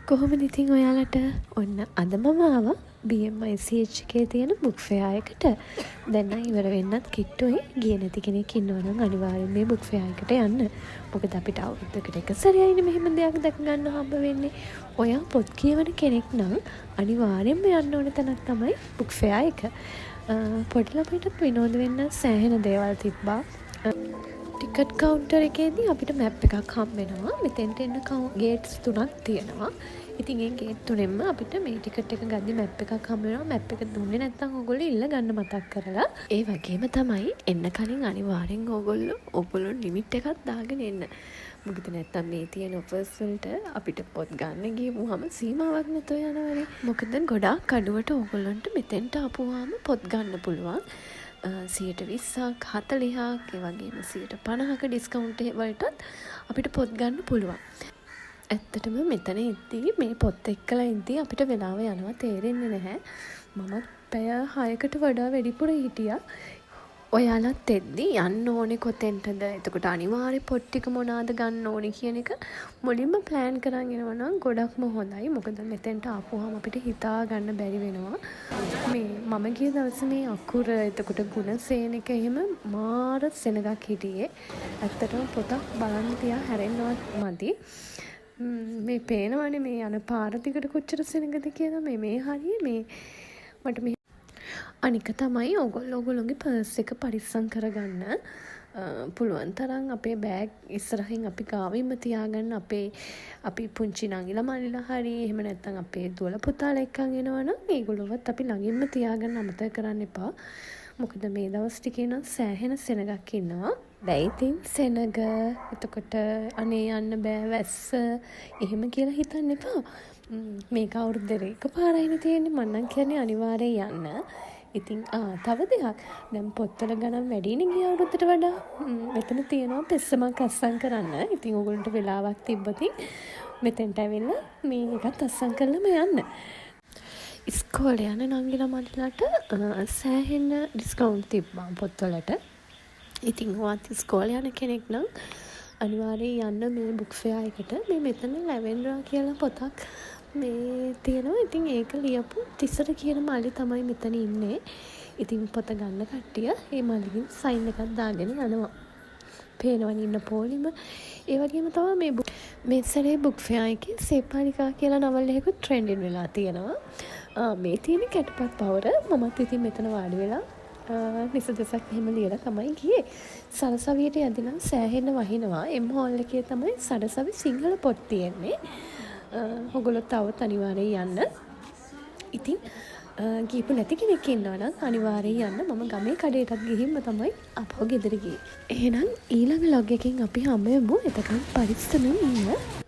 කොහොමද ඉතින් ඔයාලට ඔන්න අද මම ආවා BMICH එකේ තියෙන බුක් ෆෙයා එකට. දැන් නම් ඉවර වෙන්නත් කිට්ටුයි. ගියේ නැති කෙනෙක් ඉන්නවා නම් අනිවාර්යෙන් මේ බුක් ෆෙයා එකට යන්න. මොකද අපිට අවුරුද්දකට එක සැරයයිනේ මෙහෙම දෙයක් දැක ගන්න හම්බ වෙන්නේ. ඔයා පොත් කියවන කෙනෙක් නම් අනිවාර්යෙන්ම යන්න ඕන තැනක් තමයි බුක් ෆෙයා එක. පොඩි ළමයිටත් විනෝද වෙන්න සෑහෙන දේවල් තිබ්බා. ටිකට් කවුන්ටර් එකේදී අපිට මැප් එකක් හම්බ වෙනවා. මෙතෙන්ට එන්න ගේට්ස් 3ක් තියෙනවා. ඉතින් ඒ ගේට් තුනෙන්ම අපිට මේ ටිකට් එක ගද්දි මැප් එකක් හම්බ වෙනවා. මැප් එක දුන්නේ නැත්නම් ඕගොල්ලෝ ඉල්ල ගන්න මතක් කරලා. ඒ වගේම තමයි එන්න කලින් අනිවාර්යෙන් ඕගොල්ලෝ ලිමිට් එකක් දාගෙන එන්න. මොකද නැත්තම් මේ තියෙන ඔෆර්ස් වලට අපිට පොත් ගන්න ගියමුවම සීමාවක් නැතුව යනවනේ. මොකද ගොඩාක් අඩුවට ඕගොල්ලන්ට මෙතෙන්ට ආපුවාම පොත් ගන්න පුළුවන්. 20%ක් 40ක් ඒ වගේම 50%ක ඩිස්කවුන්ට් වලටත් අපිට පොත් ගන්න පුළුවන්. ඇත්තටම මෙතන ඉද්දී මේ පොත් එක්කලා ඉද්දී අපිට වෙලාව යනවා තේරෙන්නේ නැහැ. මම පැය 6කට වඩා වැඩිපුර හිටියා. ඔයාලත් එද්දී යන්න ඕනේ කොතෙන්ටද? එතකොට අනිවාර්ය පොත් ටික මොනවාද ගන්න ඕනේ කියන එක මුලින්ම ප්ලෑන් කරන් එනවා නම් ගොඩක්ම හොඳයි. මොකද මෙතෙන්ට ආපුවාම අපිට හිතා ගන්න බැරි වෙනවා. මේ මම ගිය දවසේ මේ අකුර එතකොට ගුණසේන එක එහෙම මාර සෙනගක් හිටියේ. ඇත්තටම පොතක් බලන්න තියා හැරෙන්නවත් මදි. මේ පේනවනේ මේ යන පාර දිගට කොච්චර සෙනගද කියලා. මේ හරිය මේ මට මේ අනික තමයි ඔගොල්ලෝගේ පර්ස් එක පරිස්සම් කරගන්න. පුළුවන් තරම් අපේ බෑග් ඉස්සරහින් අපි ගාවින්ම තියාගන්න. අපි පුංචි නංගිලා මල්ලිලා හරි එහෙම නැත්නම් අපේ දුවලා පුතාලා එක්කන් එනවනම් ඒගොල්ලොවත් අපි ළඟින්ම තියාගන්න අමතක කරන්න එපා. මොකද මේ දවස් ටිකේ නම් සෑහෙන සෙනගක් ඉන්නවා. දැන් ඉතින් සෙනග එතකොට අනේ යන්න බෑ වැස්ස එහෙම කියලා හිතන්න එපා. මේක අවුරුද්දේ එකපාරයිනේ තියෙන්නේ. මම නම් කියන්නේ අනිවාර්යෙන් යන්න. ඉතින් තව දෙයක් දැන් පොත්වල ගණන් වැඩිනේ ගිය අවුරුද්දට වඩා. මෙතන තියෙනවා පෙස්සමක් අස්සම් කරන්න. ඉතින් ඕගොල්ලන්ට වෙලාවක් තිබ්බොතින් මෙතෙන්ට ඇවිල්ලා මේ එකත් අස්සම් කරලම යන්න. ඉස්කෝලේ යන නංගිලා මල්ලිලාට සෑහෙන ඩිස්කවුන්ට් තිබ්බා පොත්වලට. ඉතින් ඔයාත් ඉස්කෝලේ යන කෙනෙක් නම් අනිවාර්යෙන් යන්න මේ බුක් ෆෙයා එකට. මේ මෙතන ලැවෙන්ඩරා කියලා පොතක් මේ තියෙනවා. ඉතින් ඒක ලියපු තිසර කියන මල්ලි තමයි මෙතන ඉන්නේ. ඉතින් පොත ගන්න කට්ටිය මේ මල්ලිගෙන් සයින් එකක් දාගෙන යනවා. පේනවනේ ඉන්න පොලිම. ඒ වගේම තමයි මේ සැරේ බුක් ෆෙයා එකේ සේපාලිකා කියලා නවල් එකකුත් ට්‍රෙන්ඩින් වෙලා තියෙනවා. මේ තියෙන කැටපත් පවර මමත් ඉතින් මෙතන වාඩි වෙලා නිසදසක් එහෙම ලියලා තමයි ගියේ. සරසවියට යදිනම් සෑහෙන වහිනවා. එම් හෝල් එකේ තමයි සරසවි සිංහල පොත් තියෙන්නේ. ඔගොල්ලෝ තවත් අනිවාර්යෙන් යන්න. ඉතින් ගිහපු නැති කෙනෙක් ඉන්නවා නම් අනිවාර්යෙන් යන්න. මම ගමේ කඩේටත් ගිහින්ම තමයි අපව ගෙදර ගියේ. එහෙනම් ඊළඟ ලොග් එකකින් අපි හම්බ වෙමු. එතකන් පරිස්සමෙන් ඉන්න.